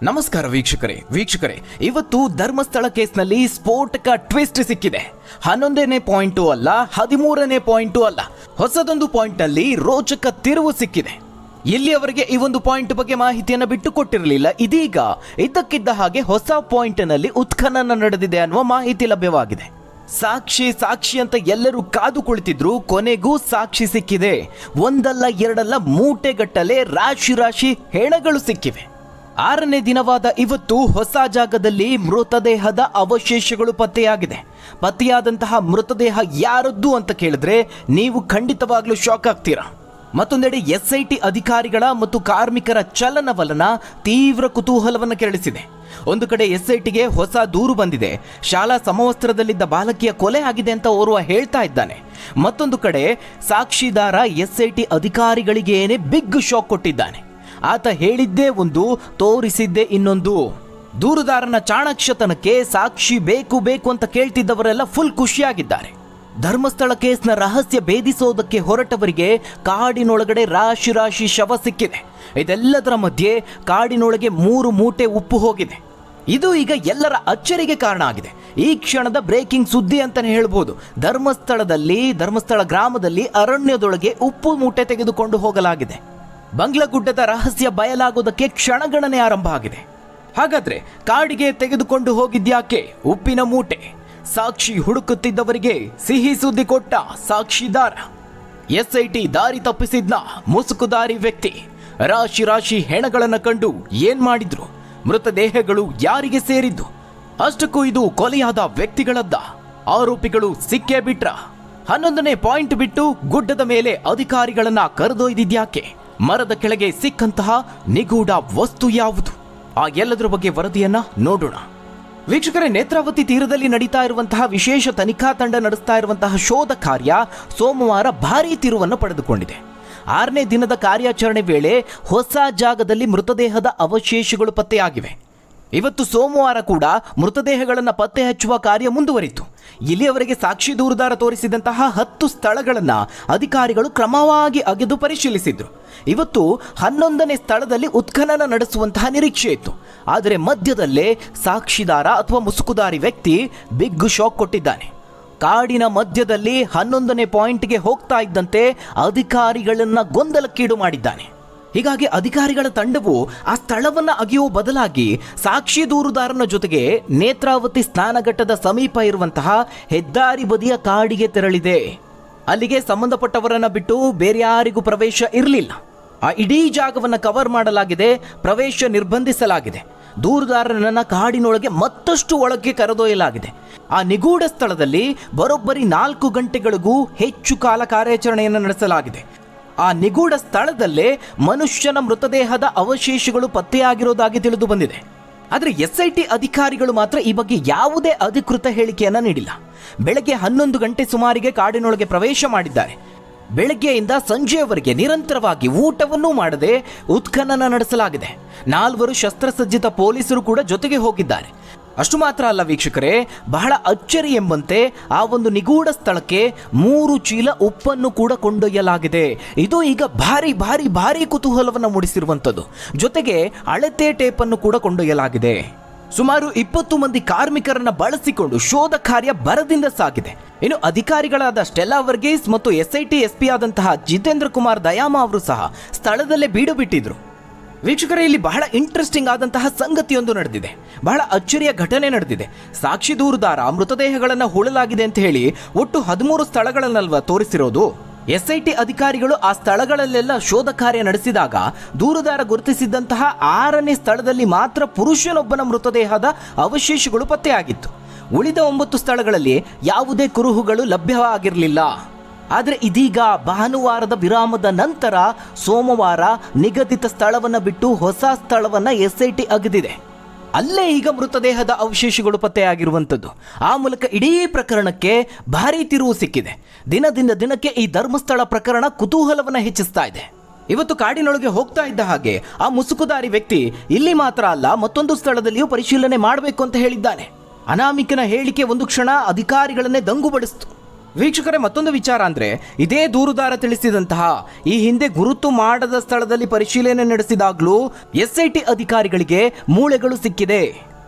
ನಮಸ್ಕಾರ ವೀಕ್ಷಕರೇ, ಇವತ್ತು ಧರ್ಮಸ್ಥಳ ಕೇಸ್ನಲ್ಲಿ ಸ್ಫೋಟಕ ಟ್ವಿಸ್ಟ್ ಸಿಕ್ಕಿದೆ. 11ನೇ ಪಾಯಿಂಟು ಅಲ್ಲ, 13ನೇ ಪಾಯಿಂಟು ಅಲ್ಲ, ಹೊಸದೊಂದು ಪಾಯಿಂಟ್ನಲ್ಲಿ ರೋಚಕ ತಿರುವು ಸಿಕ್ಕಿದೆ. ಇಲ್ಲಿಯವರೆಗೆ ಈ ಒಂದು ಪಾಯಿಂಟ್ ಬಗ್ಗೆ ಮಾಹಿತಿಯನ್ನು ಬಿಟ್ಟು ಕೊಟ್ಟಿರಲಿಲ್ಲ. ಇದೀಗ ಇದ್ದಕ್ಕಿದ್ದ ಹಾಗೆ ಹೊಸ ಪಾಯಿಂಟ್ನಲ್ಲಿ ಉತ್ಖನನ ನಡೆದಿದೆ ಅನ್ನುವ ಮಾಹಿತಿ ಲಭ್ಯವಾಗಿದೆ. ಸಾಕ್ಷಿ ಅಂತ ಎಲ್ಲರೂ ಕಾದು ಕುಳಿತಿದ್ರು. ಕೊನೆಗೂ ಸಾಕ್ಷಿ ಸಿಕ್ಕಿದೆ. ಒಂದಲ್ಲ ಎರಡಲ್ಲ, ಮೂಟೆಗಟ್ಟಲೆ ರಾಶಿ ಹೆಣಗಳು ಸಿಕ್ಕಿವೆ. 6ನೇ ದಿನವಾದ ಇವತ್ತು ಹೊಸ ಜಾಗದಲ್ಲಿ ಮೃತದೇಹದ ಅವಶೇಷಗಳು ಪತ್ತೆಯಾಗಿದೆ. ಪತ್ತೆಯಾದಂತಹ ಮೃತದೇಹ ಯಾರದ್ದು ಅಂತ ಕೇಳಿದ್ರೆ ನೀವು ಖಂಡಿತವಾಗ್ಲೂ ಶಾಕ್ ಆಗ್ತೀರಾ. ಮತ್ತೊಂದೆಡೆ SIT ಅಧಿಕಾರಿಗಳ ಮತ್ತು ಕಾರ್ಮಿಕರ ಚಲನವಲನ ತೀವ್ರ ಕುತೂಹಲವನ್ನು ಕೆರಳಿಸಿದೆ. ಒಂದು ಕಡೆ SITಗೆ ಹೊಸ ದೂರು ಬಂದಿದೆ. ಶಾಲಾ ಸಮವಸ್ತ್ರದಲ್ಲಿದ್ದ ಬಾಲಕಿಯ ಕೊಲೆ ಆಗಿದೆ ಅಂತ ಓರ್ವ ಹೇಳ್ತಾ ಇದ್ದಾನೆ. ಮತ್ತೊಂದು ಕಡೆ ಸಾಕ್ಷಿದಾರ SIT ಅಧಿಕಾರಿಗಳಿಗೇನೆ ಬಿಗ್ ಶಾಕ್ ಕೊಟ್ಟಿದ್ದಾನೆ. ಆತ ಹೇಳಿದ್ದೇ ಒಂದು, ತೋರಿಸಿದ್ದೇ ಇನ್ನೊಂದು. ದೂರುದಾರನ ಚಾಣಾಕ್ಷತನಕ್ಕೆ ಸಾಕ್ಷಿ ಬೇಕು ಅಂತ ಕೇಳ್ತಿದ್ದವರೆಲ್ಲ ಫುಲ್ ಖುಷಿಯಾಗಿದ್ದಾರೆ. ಧರ್ಮಸ್ಥಳ ಕೇಸ್ನ ರಹಸ್ಯ ಭೇದಿಸೋದಕ್ಕೆ ಹೊರಟವರಿಗೆ ಕಾಡಿನೊಳಗಡೆ ರಾಶಿ ಶವ ಸಿಕ್ಕಿದೆ. ಇದೆಲ್ಲದರ ಮಧ್ಯೆ ಕಾಡಿನೊಳಗೆ 3 ಮೂಟೆ ಉಪ್ಪು ಹೋಗಿದೆ. ಇದು ಈಗ ಎಲ್ಲರ ಅಚ್ಚರಿಗೆ ಕಾರಣ ಆಗಿದೆ. ಈ ಕ್ಷಣದ ಬ್ರೇಕಿಂಗ್ ಸುದ್ದಿ ಅಂತಾನೆ ಹೇಳ್ಬೋದು. ಧರ್ಮಸ್ಥಳ ಗ್ರಾಮದಲ್ಲಿ ಅರಣ್ಯದೊಳಗೆ ಉಪ್ಪು ಮೂಟೆ ತೆಗೆದುಕೊಂಡು ಹೋಗಲಾಗಿದೆ. ಬಂಗ್ಲಗುಡ್ಡದ ರಹಸ್ಯ ಬಯಲಾಗೋದಕ್ಕೆ ಕ್ಷಣಗಣನೆ ಆರಂಭ ಆಗಿದೆ. ಹಾಗಾದ್ರೆ ಕಾಡಿಗೆ ತೆಗೆದುಕೊಂಡು ಹೋಗಿದ್ಯಾಕೆ ಉಪ್ಪಿನ ಮೂಟೆ? ಸಾಕ್ಷಿ ಹುಡುಕುತ್ತಿದ್ದವರಿಗೆ ಸಿಹಿ ಸುದ್ದಿ ಕೊಟ್ಟ ಸಾಕ್ಷಿದಾರ. SIT ದಾರಿ ತಪ್ಪಿಸಿದ್ನ ಮುಸುಕುದಾರಿ ವ್ಯಕ್ತಿ. ರಾಶಿ ಹೆಣಗಳನ್ನು ಕಂಡು ಏನ್ ಮಾಡಿದ್ರು? ಮೃತದೇಹಗಳು ಯಾರಿಗೆ ಸೇರಿದ್ದು? ಅಷ್ಟಕ್ಕೂ ಇದು ಕೊಲೆಯಾದ ವ್ಯಕ್ತಿಗಳದ್ದ? ಆರೋಪಿಗಳು ಸಿಕ್ಕೇ ಬಿಟ್ರ? 11ನೇ ಪಾಯಿಂಟ್ ಬಿಟ್ಟು ಗುಡ್ಡದ ಮೇಲೆ ಅಧಿಕಾರಿಗಳನ್ನ ಕರೆದೊಯ್ದಿದ್ಯಾಕೆ? ಮರದ ಕೆಳಗೆ ಸಿಕ್ಕಂತಹ ನಿಗೂಢ ವಸ್ತು ಯಾವುದು? ಆ ಎಲ್ಲದರ ಬಗ್ಗೆ ವರದಿಯನ್ನ ನೋಡೋಣ. ವೀಕ್ಷಕರೇ, ನೇತ್ರಾವತಿ ತೀರದಲ್ಲಿ ನಡೀತಾ ಇರುವಂತಹ ವಿಶೇಷ ತನಿಖಾ ತಂಡ ನಡೆಸ್ತಾ ಇರುವಂತಹ ಶೋಧ ಕಾರ್ಯ ಸೋಮವಾರ ಭಾರೀ ತಿರುವನ್ನು ಪಡೆದುಕೊಂಡಿದೆ. 6ನೇ ದಿನದ ಕಾರ್ಯಾಚರಣೆ ವೇಳೆ ಹೊಸ ಜಾಗದಲ್ಲಿ ಮೃತದೇಹದ ಅವಶೇಷಗಳು ಪತ್ತೆಯಾಗಿವೆ. ಇವತ್ತು ಸೋಮವಾರ ಕೂಡ ಮೃತದೇಹಗಳನ್ನು ಪತ್ತೆ ಹಚ್ಚುವ ಕಾರ್ಯ ಮುಂದುವರಿತು. ಇಲ್ಲಿಯವರೆಗೆ ಸಾಕ್ಷಿ ದೂರುದಾರ ತೋರಿಸಿದಂತಹ 10 ಸ್ಥಳಗಳನ್ನು ಅಧಿಕಾರಿಗಳು ಕ್ರಮವಾಗಿ ಅಗೆದು ಪರಿಶೀಲಿಸಿದ್ರು. ಇವತ್ತು 11ನೇ ಸ್ಥಳದಲ್ಲಿ ಉತ್ಖನನ ನಡೆಸುವಂತಹ ನಿರೀಕ್ಷೆ ಇತ್ತು. ಆದರೆ ಮಧ್ಯದಲ್ಲೇ ಸಾಕ್ಷಿದಾರ ಅಥವಾ ಮುಸುಕುದಾರಿ ವ್ಯಕ್ತಿ ಬಿಗ್ ಶಾಕ್ ಕೊಟ್ಟಿದ್ದಾನೆ. ಕಾಡಿನ ಮಧ್ಯದಲ್ಲಿ 11ನೇ ಪಾಯಿಂಟ್ಗೆ ಹೋಗ್ತಾ ಇದ್ದಂತೆ ಅಧಿಕಾರಿಗಳನ್ನ ಗೊಂದಲಕ್ಕೀಡು ಮಾಡಿದ್ದಾನೆ. ಹೀಗಾಗಿ ಅಧಿಕಾರಿಗಳ ತಂಡವು ಆ ಸ್ಥಳವನ್ನು ಅಗೆಯುವ ಬದಲಾಗಿ ಸಾಕ್ಷಿ ದೂರುದಾರನ ಜೊತೆಗೆ ನೇತ್ರಾವತಿ ಸ್ನಾನಘಟ್ಟದ ಸಮೀಪ ಇರುವಂತಹ ಹೆದ್ದಾರಿ ಬದಿಯ ಕಾಡಿಗೆ ತೆರಳಿದೆ. ಅಲ್ಲಿಗೆ ಸಂಬಂಧಪಟ್ಟವರನ್ನ ಬಿಟ್ಟು ಬೇರೆ ಯಾರಿಗೂ ಪ್ರವೇಶ ಇರಲಿಲ್ಲ. ಆ ಇಡೀ ಜಾಗವನ್ನು ಕವರ್ ಮಾಡಲಾಗಿದೆ, ಪ್ರವೇಶ ನಿರ್ಬಂಧಿಸಲಾಗಿದೆ. ದೂರುದಾರನನ್ನ ಕಾಡಿನೊಳಗೆ ಮತ್ತಷ್ಟು ಒಳಗೆ ಕರೆದೊಯ್ಯಲಾಗಿದೆ. ಆ ನಿಗೂಢ ಸ್ಥಳದಲ್ಲಿ ಬರೋಬ್ಬರಿ 4 ಗಂಟೆಗಳಿಗೂ ಹೆಚ್ಚು ಕಾಲ ಕಾರ್ಯಾಚರಣೆಯನ್ನು ನಡೆಸಲಾಗಿದೆ. ಆ ನಿಗೂಢ ಸ್ಥಳದಲ್ಲೇ ಮನುಷ್ಯನ ಮೃತದೇಹದ ಅವಶೇಷಗಳು ಪತ್ತೆಯಾಗಿರೋದಾಗಿ ತಿಳಿದು ಬಂದಿದೆ. ಆದರೆ SIT ಅಧಿಕಾರಿಗಳು ಮಾತ್ರ ಈ ಬಗ್ಗೆ ಯಾವುದೇ ಅಧಿಕೃತ ಹೇಳಿಕೆಯನ್ನ ನೀಡಿಲ್ಲ. ಬೆಳಗ್ಗೆ 11 ಗಂಟೆ ಸುಮಾರಿಗೆ ಕಾಡಿನೊಳಗೆ ಪ್ರವೇಶ ಮಾಡಿದ್ದಾರೆ. ಬೆಳಗ್ಗೆಯಿಂದ ಸಂಜೆಯವರೆಗೆ ನಿರಂತರವಾಗಿ ಊಟವನ್ನೂ ಮಾಡದೆ ಉತ್ಖನನ ನಡೆಸಲಾಗಿದೆ. 4 ಶಸ್ತ್ರಸಜ್ಜಿತ ಪೊಲೀಸರು ಕೂಡ ಜೊತೆಗೆ ಹೋಗಿದ್ದಾರೆ. ಅಷ್ಟು ಮಾತ್ರ ಅಲ್ಲ ವೀಕ್ಷಕರೇ, ಬಹಳ ಅಚ್ಚರಿ ಎಂಬಂತೆ ಆ ಒಂದು ನಿಗೂಢ ಸ್ಥಳಕ್ಕೆ 3 ಚೀಲ ಉಪ್ಪನ್ನು ಕೂಡ ಕೊಂಡೊಯ್ಯಲಾಗಿದೆ. ಇದು ಈಗ ಭಾರಿ ಕುತೂಹಲವನ್ನು ಮೂಡಿಸಿರುವಂಥದ್ದು. ಜೊತೆಗೆ ಅಳತೆ ಟೇಪನ್ನು ಕೂಡ ಕೊಂಡೊಯ್ಯಲಾಗಿದೆ. ಸುಮಾರು 20 ಮಂದಿ ಕಾರ್ಮಿಕರನ್ನ ಬಳಸಿಕೊಂಡು ಶೋಧ ಕಾರ್ಯ ಭರದಿಂದ ಸಾಗಿದೆ. ಇನ್ನು ಅಧಿಕಾರಿಗಳಾದ ಸ್ಟೆಲ್ಲಾ ವರ್ಗೀಸ್ ಮತ್ತು SIT SP ಆದಂತಹ ಜಿತೇಂದ್ರ ಕುಮಾರ್ ದಯಾಮ ಅವರು ಸಹ ಸ್ಥಳದಲ್ಲೇ ಬೀಡು ಬಿಟ್ಟಿದ್ರು. ವೀಕ್ಷಕರೇ, ಇಲ್ಲಿ ಬಹಳ ಇಂಟ್ರೆಸ್ಟಿಂಗ್ ಆದಂತಹ ಸಂಗತಿಯೊಂದು ನಡೆದಿದೆ. ಬಹಳ ಅಚ್ಚರಿಯ ಘಟನೆ ನಡೆದಿದೆ. ಸಾಕ್ಷಿ ದೂರುದಾರ ಮೃತದೇಹಗಳನ್ನು ಹೂಳಲಾಗಿದೆ ಅಂತ ಹೇಳಿ ಒಟ್ಟು 13 ಸ್ಥಳಗಳನ್ನಲ್ವ ತೋರಿಸಿರೋದು. SIT ಅಧಿಕಾರಿಗಳು ಆ ಸ್ಥಳಗಳಲ್ಲೆಲ್ಲ ಶೋಧ ಕಾರ್ಯ ನಡೆಸಿದಾಗ ದೂರುದಾರ ಗುರುತಿಸಿದ್ದಂತಹ 6ನೇ ಸ್ಥಳದಲ್ಲಿ ಮಾತ್ರ ಪುರುಷನೊಬ್ಬನ ಮೃತದೇಹದ ಅವಶೇಷಗಳು ಪತ್ತೆಯಾಗಿತ್ತು. ಉಳಿದ 9 ಸ್ಥಳಗಳಲ್ಲಿ ಯಾವುದೇ ಕುರುಹುಗಳು ಲಭ್ಯವಾಗಿರಲಿಲ್ಲ. ಆದರೆ ಇದೀಗ ಭಾನುವಾರದ ವಿರಾಮದ ನಂತರ ಸೋಮವಾರ ನಿಗದಿತ ಸ್ಥಳವನ್ನು ಬಿಟ್ಟು ಹೊಸ ಸ್ಥಳವನ್ನು SIT ಅಗೆದಿದೆ. ಅಲ್ಲೇ ಈಗ ಮೃತದೇಹದ ಅವಶೇಷಗಳು ಪತ್ತೆಯಾಗಿರುವಂಥದ್ದು. ಆ ಮೂಲಕ ಇಡೀ ಪ್ರಕರಣಕ್ಕೆ ಭಾರೀ ತಿರುವು ಸಿಕ್ಕಿದೆ. ದಿನದಿಂದ ದಿನಕ್ಕೆ ಈ ಧರ್ಮಸ್ಥಳ ಪ್ರಕರಣ ಕುತೂಹಲವನ್ನು ಹೆಚ್ಚಿಸ್ತಾ ಇದೆ. ಇವತ್ತು ಕಾಡಿನೊಳಗೆ ಹೋಗ್ತಾ ಇದ್ದ ಹಾಗೆ ಆ ಮುಸುಕುದಾರಿ ವ್ಯಕ್ತಿ ಇಲ್ಲಿ ಮಾತ್ರ ಅಲ್ಲ, ಮತ್ತೊಂದು ಸ್ಥಳದಲ್ಲಿಯೂ ಪರಿಶೀಲನೆ ಮಾಡಬೇಕು ಅಂತ ಹೇಳಿದ್ದಾನೆ. ಅನಾಮಿಕನ ಹೇಳಿಕೆ ಒಂದು ಕ್ಷಣ ಅಧಿಕಾರಿಗಳನ್ನೇ ದಂಗುಬಡಿಸಿತು. ವೀಕ್ಷಕರೇ, ಮತ್ತೊಂದು ವಿಚಾರ ಅಂದ್ರೆ ಇದೇ ದೂರುದಾರ ತಿಳಿಸಿದಂತಹ ಈ ಹಿಂದೆ ಗುರುತು ಮಾಡದ ಸ್ಥಳದಲ್ಲಿ ಪರಿಶೀಲನೆ ನಡೆಸಿದಾಗಲೂ SIT ಅಧಿಕಾರಿಗಳಿಗೆ ಮೂಳೆಗಳು ಸಿಕ್ಕಿದೆ.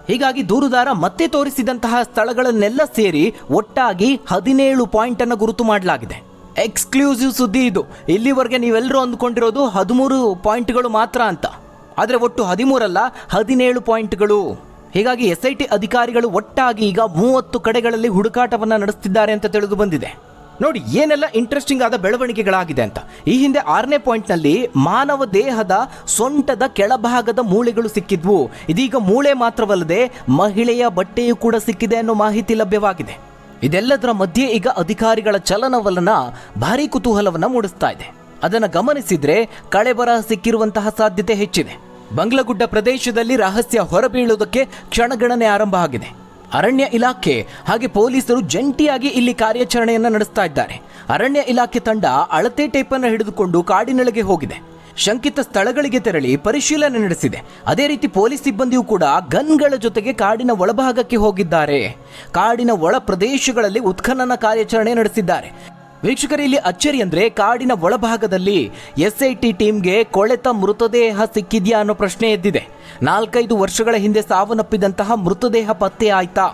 ಹೀಗಾಗಿ ದೂರುದಾರ ಮತ್ತೆ ತೋರಿಸಿದಂತಹ ಸ್ಥಳಗಳನ್ನೆಲ್ಲ ಸೇರಿ ಒಟ್ಟಾಗಿ 17 ಪಾಯಿಂಟ್ ಅನ್ನು ಗುರುತು ಮಾಡಲಾಗಿದೆ. ಎಕ್ಸ್ಕ್ಲೂಸಿವ್ ಸುದ್ದಿ ಇದು. ಇಲ್ಲಿವರೆಗೆ ನೀವೆಲ್ಲರೂ ಅಂದ್ಕೊಂಡಿರೋದು 13 ಪಾಯಿಂಟ್ಗಳು ಮಾತ್ರ ಅಂತ, ಆದರೆ ಒಟ್ಟು 13 ಅಲ್ಲ 17 ಪಾಯಿಂಟ್ಗಳು. ಹೀಗಾಗಿ SIT ಅಧಿಕಾರಿಗಳು ಒಟ್ಟಾಗಿ ಈಗ 30 ಕಡೆಗಳಲ್ಲಿ ಹುಡುಕಾಟವನ್ನ ನಡೆಸುತ್ತಿದ್ದಾರೆ ಅಂತ ತಿಳಿದು ಬಂದಿದೆ. ನೋಡಿ ಏನೆಲ್ಲ ಇಂಟ್ರೆಸ್ಟಿಂಗ್ ಆದ ಬೆಳವಣಿಗೆಗಳಾಗಿದೆ ಅಂತ. ಈ ಹಿಂದೆ 6ನೇ ಪಾಯಿಂಟ್ನಲ್ಲಿ ಮಾನವ ದೇಹದ ಸೊಂಟದ ಕೆಳಭಾಗದ ಮೂಳೆಗಳು ಸಿಕ್ಕಿದ್ವು. ಇದೀಗ ಮೂಳೆ ಮಾತ್ರವಲ್ಲದೆ ಮಹಿಳೆಯ ಬಟ್ಟೆಯೂ ಕೂಡ ಸಿಕ್ಕಿದೆ ಅನ್ನೋ ಮಾಹಿತಿ ಲಭ್ಯವಾಗಿದೆ. ಇದೆಲ್ಲದರ ಮಧ್ಯೆ ಈಗ ಅಧಿಕಾರಿಗಳ ಚಲನವಲನ ಭಾರಿ ಕುತೂಹಲವನ್ನ ಮೂಡಿಸ್ತಾ ಇದೆ. ಅದನ್ನು ಗಮನಿಸಿದ್ರೆ ಕಳೆಬರಹ ಸಿಕ್ಕಿರುವಂತಹ ಸಾಧ್ಯತೆ ಹೆಚ್ಚಿದೆ. ಬಂಗ್ಲಗುಡ್ಡ ಪ್ರದೇಶದಲ್ಲಿ ರಹಸ್ಯ ಹೊರಬೀಳುವುದಕ್ಕೆ ಕ್ಷಣಗಣನೆ ಆರಂಭ ಆಗಿದೆ. ಅರಣ್ಯ ಇಲಾಖೆ ಹಾಗೆ ಪೊಲೀಸರು ಜಂಟಿಯಾಗಿ ಇಲ್ಲಿ ಕಾರ್ಯಾಚರಣೆಯನ್ನು ನಡೆಸ್ತಾ ಇದ್ದಾರೆ. ಅರಣ್ಯ ಇಲಾಖೆ ತಂಡ ಅಳತೆ ಟೇಪನ್ನು ಹಿಡಿದುಕೊಂಡು ಕಾಡಿನೊಳಗೆ ಹೋಗಿದೆ. ಶಂಕಿತ ಸ್ಥಳಗಳಿಗೆ ತೆರಳಿ ಪರಿಶೀಲನೆ ನಡೆಸಿದೆ. ಅದೇ ರೀತಿ ಪೊಲೀಸ್ ಸಿಬ್ಬಂದಿಯೂ ಕೂಡ ಗನ್ಗಳ ಜೊತೆಗೆ ಕಾಡಿನ ಒಳಭಾಗಕ್ಕೆ ಹೋಗಿದ್ದಾರೆ. ಕಾಡಿನ ಒಳ ಪ್ರದೇಶಗಳಲ್ಲಿ ಉತ್ಖನನ ಕಾರ್ಯಾಚರಣೆ ನಡೆಸಿದ್ದಾರೆ. ವೀಕ್ಷಕರು, ಇಲ್ಲಿ ಅಚ್ಚರಿ ಅಂದ್ರೆ ಕಾಡಿನ ಒಳಭಾಗದಲ್ಲಿ SIT ಟೀಮ್ಗೆ ಕೊಳೆತ ಮೃತದೇಹ ಸಿಕ್ಕಿದ್ಯಾ ಅನ್ನೋ ಪ್ರಶ್ನೆ ಎದ್ದಿದೆ. 4-5 ವರ್ಷಗಳ ಹಿಂದೆ ಸಾವನ್ನಪ್ಪಿದಂತಹ ಮೃತದೇಹ ಪತ್ತೆ ಆಯ್ತಾ?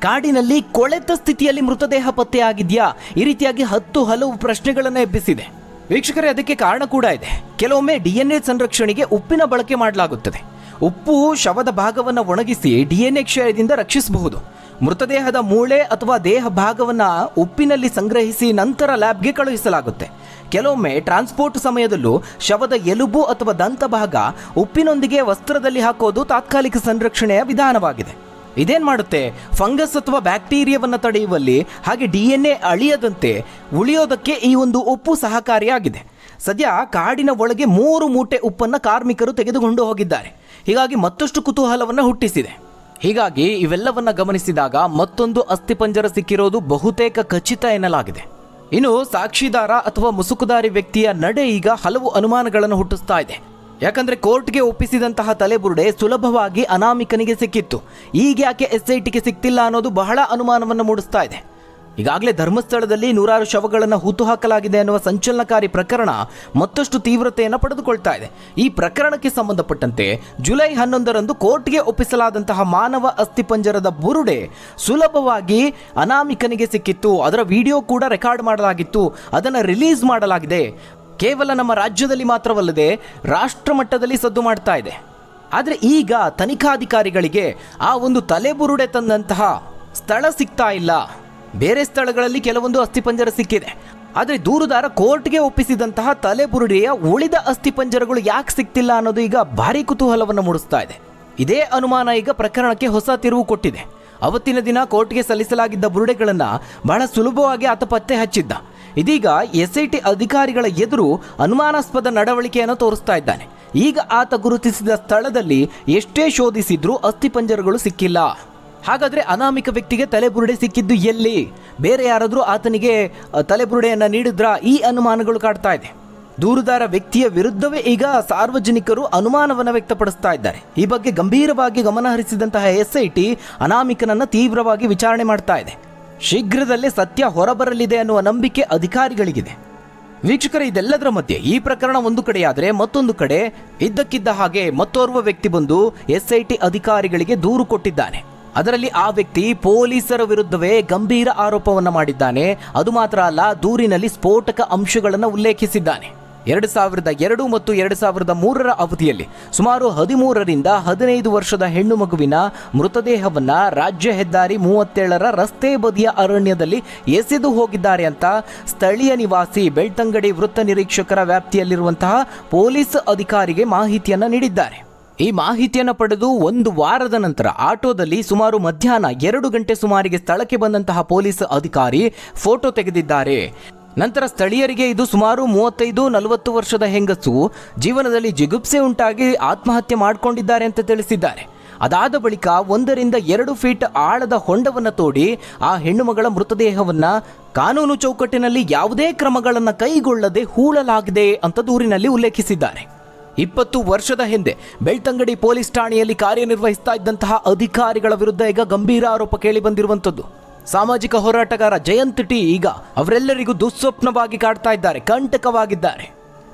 ಕಾಡಿನಲ್ಲಿ ಕೊಳೆತ ಸ್ಥಿತಿಯಲ್ಲಿ ಮೃತದೇಹ ಪತ್ತೆ ಆಗಿದ್ಯಾ? ಈ ರೀತಿಯಾಗಿ ಹಲವು ಪ್ರಶ್ನೆಗಳನ್ನು ಎಬ್ಬಿಸಿದೆ. ವೀಕ್ಷಕರೇ, ಅದಕ್ಕೆ ಕಾರಣ ಕೂಡ ಇದೆ. ಕೆಲವೊಮ್ಮೆ DNA ಸಂರಕ್ಷಣೆಗೆ ಉಪ್ಪಿನ ಬಳಕೆ ಮಾಡಲಾಗುತ್ತದೆ. ಉಪ್ಪು ಶವದ ಭಾಗವನ್ನು ಒಣಗಿಸಿ DNA ಕ್ಷಯದಿಂದ ರಕ್ಷಿಸಬಹುದು. ಮೃತದೇಹದ ಮೂಳೆ ಅಥವಾ ದೇಹ ಭಾಗವನ್ನ ಉಪ್ಪಿನಲ್ಲಿ ಸಂಗ್ರಹಿಸಿ ನಂತರ ಲ್ಯಾಬ್ಗೆ ಕಳುಹಿಸಲಾಗುತ್ತೆ. ಕೆಲವೊಮ್ಮೆ ಟ್ರಾನ್ಸ್ಪೋರ್ಟ್ ಸಮಯದಲ್ಲೂ ಶವದ ಎಲುಬು ಅಥವಾ ದಂತ ಭಾಗ ಉಪ್ಪಿನೊಂದಿಗೆ ವಸ್ತ್ರದಲ್ಲಿ ಹಾಕೋದು ತಾತ್ಕಾಲಿಕ ಸಂರಕ್ಷಣೆಯ ವಿಧಾನವಾಗಿದೆ. ಇದೇನ್ ಮಾಡುತ್ತೆ, ಫಂಗಸ್ ಅಥವಾ ಬ್ಯಾಕ್ಟೀರಿಯಾವನ್ನು ತಡೆಯುವಲ್ಲಿ ಹಾಗೆ DNA ಅಳಿಯದಂತೆ ಉಳಿಯೋದಕ್ಕೆ ಈ ಒಂದು ಉಪ್ಪು ಸಹಕಾರಿಯಾಗಿದೆ. ಸದ್ಯ ಕಾಡಿನ ಒಳಗೆ 3 ಮೂಟೆ ಉಪ್ಪನ್ನು ಕಾರ್ಮಿಕರು ತೆಗೆದುಕೊಂಡು ಹೋಗಿದ್ದಾರೆ. ಹೀಗಾಗಿ ಮತ್ತಷ್ಟು ಕುತೂಹಲವನ್ನು ಹುಟ್ಟಿಸಿದೆ. ಹೀಗಾಗಿ ಇವೆಲ್ಲವನ್ನ ಗಮನಿಸಿದಾಗ ಮತ್ತೊಂದು ಅಸ್ಥಿಪಂಜರ ಸಿಕ್ಕಿರೋದು ಬಹುತೇಕ ಖಚಿತ ಎನ್ನಲಾಗಿದೆ. ಇನ್ನು ಸಾಕ್ಷಿದಾರ ಅಥವಾ ಮುಸುಕುದಾರಿ ವ್ಯಕ್ತಿಯ ನಡೆ ಈಗ ಹಲವು ಅನುಮಾನಗಳನ್ನು ಹುಟ್ಟಿಸ್ತಾ ಇದೆ. ಯಾಕಂದ್ರೆ ಕೋರ್ಟ್ಗೆ ಒಪ್ಪಿಸಿದಂತಹ ತಲೆಬುರುಡೆ ಸುಲಭವಾಗಿ ಅನಾಮಿಕನಿಗೆ ಸಿಕ್ಕಿತ್ತು. ಈಗ ಯಾಕೆ SITಗೆ ಸಿಕ್ತಿಲ್ಲ ಅನ್ನೋದು ಬಹಳ ಅನುಮಾನವನ್ನು ಮೂಡಿಸ್ತಾ ಇದೆ. ಈಗಾಗಲೇ ಧರ್ಮಸ್ಥಳದಲ್ಲಿ 100 ಶವಗಳನ್ನು ಹೂತುಹಾಕಲಾಗಿದೆ ಅನ್ನುವ ಸಂಚಲನಕಾರಿ ಪ್ರಕರಣ ಮತ್ತಷ್ಟು ತೀವ್ರತೆಯನ್ನು ಪಡೆದುಕೊಳ್ತಾ ಇದೆ. ಈ ಪ್ರಕರಣಕ್ಕೆ ಸಂಬಂಧಪಟ್ಟಂತೆ ಜುಲೈ 11ರಂದು ಕೋರ್ಟ್ಗೆ ಒಪ್ಪಿಸಲಾದಂತಹ ಮಾನವ ಅಸ್ಥಿಪಂಜರದ ಬುರುಡೆ ಸುಲಭವಾಗಿ ಅನಾಮಿಕನಿಗೆ ಸಿಕ್ಕಿತ್ತು. ಅದರ ವಿಡಿಯೋ ಕೂಡ ರೆಕಾರ್ಡ್ ಮಾಡಲಾಗಿತ್ತು. ಅದನ್ನು ರಿಲೀಸ್ ಮಾಡಲಾಗಿದೆ. ಕೇವಲ ನಮ್ಮ ರಾಜ್ಯದಲ್ಲಿ ಮಾತ್ರವಲ್ಲದೆ ರಾಷ್ಟ್ರ ಮಟ್ಟದಲ್ಲಿ ಸದ್ದು ಮಾಡ್ತಾ ಇದೆ. ಆದರೆ ಈಗ ತನಿಖಾಧಿಕಾರಿಗಳಿಗೆ ಆ ಒಂದು ತಲೆಬುರುಡೆ ತಂದಂತಹ ಸ್ಥಳ ಸಿಗ್ತಾ ಇಲ್ಲ. ಬೇರೆ ಸ್ಥಳಗಳಲ್ಲಿ ಕೆಲವೊಂದು ಅಸ್ಥಿಪಂಜರ ಸಿಕ್ಕಿದೆ. ಆದರೆ ದೂರುದಾರ ಕೋರ್ಟ್ಗೆ ಒಪ್ಪಿಸಿದಂತಹ ತಲೆಬುರುಡೆಯ ಉಳಿದ ಅಸ್ಥಿಪಂಜರಗಳು ಯಾಕೆ ಸಿಗ್ತಿಲ್ಲ ಅನ್ನೋದು ಈಗ ಭಾರಿ ಕುತೂಹಲವನ್ನು ಮೂಡಿಸ್ತಾ ಇದೆ. ಇದೇ ಅನುಮಾನ ಈಗ ಪ್ರಕರಣಕ್ಕೆ ಹೊಸ ತಿರುವು ಕೊಟ್ಟಿದೆ. ಅವತ್ತಿನ ದಿನ ಕೋರ್ಟ್ಗೆ ಸಲ್ಲಿಸಲಾಗಿದ್ದ ಬುರುಡೆಗಳನ್ನು ಬಹಳ ಸುಲಭವಾಗಿ ಆತ ಪತ್ತೆ ಹಚ್ಚಿದ್ದ. ಇದೀಗ SIT ಅಧಿಕಾರಿಗಳ ಎದುರು ಅನುಮಾನಾಸ್ಪದ ನಡವಳಿಕೆಯನ್ನು ತೋರಿಸ್ತಾ ಇದ್ದಾನೆ. ಈಗ ಆತ ಗುರುತಿಸಿದ ಸ್ಥಳದಲ್ಲಿ ಎಷ್ಟೇ ಶೋಧಿಸಿದ್ರೂ ಅಸ್ಥಿಪಂಜರಗಳು ಸಿಕ್ಕಿಲ್ಲ. ಹಾಗಾದ್ರೆ ಅನಾಮಿಕ ವ್ಯಕ್ತಿಗೆ ತಲೆಬುರುಡೆ ಸಿಕ್ಕಿದ್ದು ಎಲ್ಲಿ? ಬೇರೆ ಯಾರಾದರೂ ಆತನಿಗೆ ತಲೆಬುರುಡೆಯನ್ನು ನೀಡಿದ್ರಾ? ಈ ಅನುಮಾನಗಳು ಕಾಡ್ತಾ ಇದೆ. ದೂರುದಾರ ವ್ಯಕ್ತಿಯ ವಿರುದ್ಧವೇ ಈಗ ಸಾರ್ವಜನಿಕರು ಅನುಮಾನವನ್ನು ವ್ಯಕ್ತಪಡಿಸ್ತಾ ಇದ್ದಾರೆ. ಈ ಬಗ್ಗೆ ಗಂಭೀರವಾಗಿ ಗಮನ ಹರಿಸಿದಂತಹ SIT ಅನಾಮಿಕನನ್ನು ತೀವ್ರವಾಗಿ ವಿಚಾರಣೆ ಮಾಡ್ತಾ ಇದೆ. ಶೀಘ್ರದಲ್ಲೇ ಸತ್ಯ ಹೊರಬರಲಿದೆ ಅನ್ನುವ ನಂಬಿಕೆ ಅಧಿಕಾರಿಗಳಿಗಿದೆ. ವೀಕ್ಷಕರ, ಇದೆಲ್ಲದರ ಮಧ್ಯೆ ಈ ಪ್ರಕರಣ ಒಂದು ಕಡೆಯಾದರೆ ಮತ್ತೊಂದು ಕಡೆ ಇದ್ದಕ್ಕಿದ್ದ ಹಾಗೆ ಮತ್ತೋರ್ವ ವ್ಯಕ್ತಿ ಬಂದು SIT ಅಧಿಕಾರಿಗಳಿಗೆ ದೂರು ಕೊಟ್ಟಿದ್ದಾನೆ. ಅದರಲ್ಲಿ ಆ ವ್ಯಕ್ತಿ ಪೊಲೀಸರ ವಿರುದ್ಧವೇ ಗಂಭೀರ ಆರೋಪವನ್ನು ಮಾಡಿದ್ದಾನೆ. ಅದು ಮಾತ್ರ ಅಲ್ಲ, ದೂರಿನಲ್ಲಿ ಸ್ಫೋಟಕ ಅಂಶಗಳನ್ನು ಉಲ್ಲೇಖಿಸಿದ್ದಾನೆ. 2002 ಮತ್ತು 2003ರ ಅವಧಿಯಲ್ಲಿ ಸುಮಾರು 13ರಿಂದ 15 ವರ್ಷದ ಹೆಣ್ಣು ಮಗುವಿನ ಮೃತದೇಹವನ್ನ ರಾಜ್ಯ ಹೆದ್ದಾರಿ 37ರ ರಸ್ತೆ ಬದಿಯ ಅರಣ್ಯದಲ್ಲಿ ಎಸೆದು ಹೋಗಿದ್ದಾರೆ ಅಂತ ಸ್ಥಳೀಯ ನಿವಾಸಿ ಬೆಳ್ತಂಗಡಿ ವೃತ್ತ ನಿರೀಕ್ಷಕರ ವ್ಯಾಪ್ತಿಯಲ್ಲಿರುವಂತಹ ಪೊಲೀಸ್ ಅಧಿಕಾರಿಗೆ ಮಾಹಿತಿಯನ್ನು ನೀಡಿದ್ದಾರೆ. ಈ ಮಾಹಿತಿಯನ್ನು ಪಡೆದು 1 ವಾರದ ನಂತರ ಆಟೋದಲ್ಲಿ ಸುಮಾರು ಮಧ್ಯಾಹ್ನ 2 ಗಂಟೆ ಸುಮಾರಿಗೆ ಸ್ಥಳಕ್ಕೆ ಬಂದಂತಹ ಪೊಲೀಸ್ ಅಧಿಕಾರಿ ಫೋಟೋ ತೆಗೆದಿದ್ದಾರೆ. ನಂತರ ಸ್ಥಳೀಯರಿಗೆ ಇದು ಸುಮಾರು 35-40 ವರ್ಷದ ಹೆಂಗಸು ಜೀವನದಲ್ಲಿ ಜಿಗುಪ್ಸೆ ಉಂಟಾಗಿ ಆತ್ಮಹತ್ಯೆ ಮಾಡಿಕೊಂಡಿದ್ದಾರೆ ಅಂತ ತಿಳಿಸಿದ್ದಾರೆ. ಅದಾದ ಬಳಿಕ 1 ರಿಂದ 2 ಫೀಟ್ ಆಳದ ಹೊಂಡವನ್ನು ತೋಡಿ ಆ ಹೆಣ್ಣುಮಗಳ ಮೃತದೇಹವನ್ನು ಕಾನೂನು ಚೌಕಟ್ಟಿನಲ್ಲಿ ಯಾವುದೇ ಕ್ರಮಗಳನ್ನು ಕೈಗೊಳ್ಳದೆ ಹೂಳಲಾಗಿದೆ ಅಂತ ದೂರಿನಲ್ಲಿ ಉಲ್ಲೇಖಿಸಿದ್ದಾರೆ. 20 ವರ್ಷದ ಹಿಂದೆ ಬೆಳ್ತಂಗಡಿ ಪೊಲೀಸ್ ಠಾಣೆಯಲ್ಲಿ ಕಾರ್ಯನಿರ್ವಹಿಸ್ತಾ ಇದ್ದಂತಹ ಅಧಿಕಾರಿಗಳ ವಿರುದ್ಧ ಈಗ ಗಂಭೀರ ಆರೋಪ ಕೇಳಿ ಬಂದಿರುವಂಥದ್ದು. ಸಾಮಾಜಿಕ ಹೋರಾಟಗಾರ ಜಯಂತ್ ಟಿ ಈಗ ಅವರೆಲ್ಲರಿಗೂ ದುಸ್ವಪ್ನವಾಗಿ ಕಾಡ್ತಾ ಇದ್ದಾರೆ, ಕಂಟಕವಾಗಿದ್ದಾರೆ.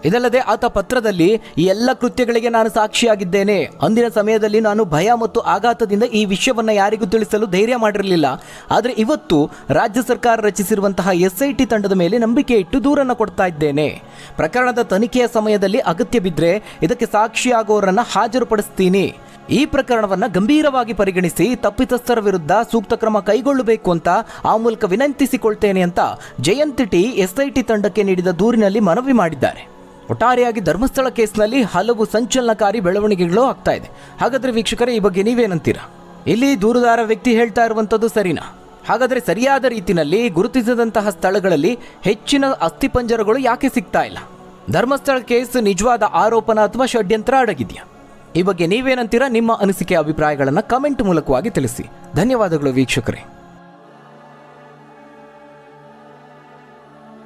ಇದಲ್ಲದೆ ಆತ ಪತ್ರದಲ್ಲಿ ಈ ಎಲ್ಲ ಕೃತ್ಯಗಳಿಗೆ ನಾನು ಸಾಕ್ಷಿಯಾಗಿದ್ದೇನೆ. ಅಂದಿನ ಸಮಯದಲ್ಲಿ ನಾನು ಭಯ ಮತ್ತು ಆಘಾತದಿಂದ ಈ ವಿಷಯವನ್ನು ಯಾರಿಗೂ ತಿಳಿಸಲು ಧೈರ್ಯ ಮಾಡಿರಲಿಲ್ಲ. ಆದರೆ ಇವತ್ತು ರಾಜ್ಯ ಸರ್ಕಾರ ರಚಿಸಿರುವಂತಹ SIT ತಂಡದ ಮೇಲೆ ನಂಬಿಕೆ ಇಟ್ಟು ದೂರನ್ನು ಕೊಡ್ತಾ ಇದ್ದೇನೆ. ಪ್ರಕರಣದ ತನಿಖೆಯ ಸಮಯದಲ್ಲಿ ಅಗತ್ಯ ಬಿದ್ದರೆ ಇದಕ್ಕೆ ಸಾಕ್ಷಿಯಾಗುವವರನ್ನು ಹಾಜರುಪಡಿಸ್ತೀನಿ. ಈ ಪ್ರಕರಣವನ್ನು ಗಂಭೀರವಾಗಿ ಪರಿಗಣಿಸಿ ತಪ್ಪಿತಸ್ಥರ ವಿರುದ್ಧ ಸೂಕ್ತ ಕ್ರಮ ಕೈಗೊಳ್ಳಬೇಕು ಅಂತ ಆ ಮೂಲಕ ವಿನಂತಿಸಿಕೊಳ್ತೇನೆ ಅಂತ ಜಯಂತ್ ಟಿ SIT ತಂಡಕ್ಕೆ ನೀಡಿದ ದೂರಿನಲ್ಲಿ ಮನವಿ ಮಾಡಿದ್ದಾರೆ. ಒಟ್ಟಾರೆಯಾಗಿ ಧರ್ಮಸ್ಥಳ ಕೇಸ್ನಲ್ಲಿ ಹಲವು ಸಂಚಲನಕಾರಿ ಬೆಳವಣಿಗೆಗಳು ಆಗ್ತಾ ಇದೆ. ಹಾಗಾದ್ರೆ ವೀಕ್ಷಕರೇ, ಈ ಬಗ್ಗೆ ನೀವೇನಂತೀರಾ? ಇಲ್ಲಿ ದೂರುದಾರ ವ್ಯಕ್ತಿ ಹೇಳ್ತಾ ಇರುವಂಥದ್ದು ಸರಿನಾ? ಹಾಗಾದ್ರೆ ಸರಿಯಾದ ರೀತಿಯಲ್ಲಿ ಗುರುತಿಸಿದಂತಹ ಸ್ಥಳಗಳಲ್ಲಿ ಹೆಚ್ಚಿನ ಅಸ್ಥಿಪಂಜರಗಳು ಯಾಕೆ ಸಿಗ್ತಾ ಇಲ್ಲ? ಧರ್ಮಸ್ಥಳ ಕೇಸ್ ನಿಜವಾದ ಆರೋಪನ ಅಥವಾ ಷಡ್ಯಂತ್ರ ಅಡಗಿದೆಯಾ? ಈ ಬಗ್ಗೆ ನೀವೇನಂತೀರಾ? ನಿಮ್ಮ ಅನಿಸಿಕೆ ಅಭಿಪ್ರಾಯಗಳನ್ನು ಕಮೆಂಟ್ ಮೂಲಕವಾಗಿ ತಿಳಿಸಿ. ಧನ್ಯವಾದಗಳು ವೀಕ್ಷಕರೇ.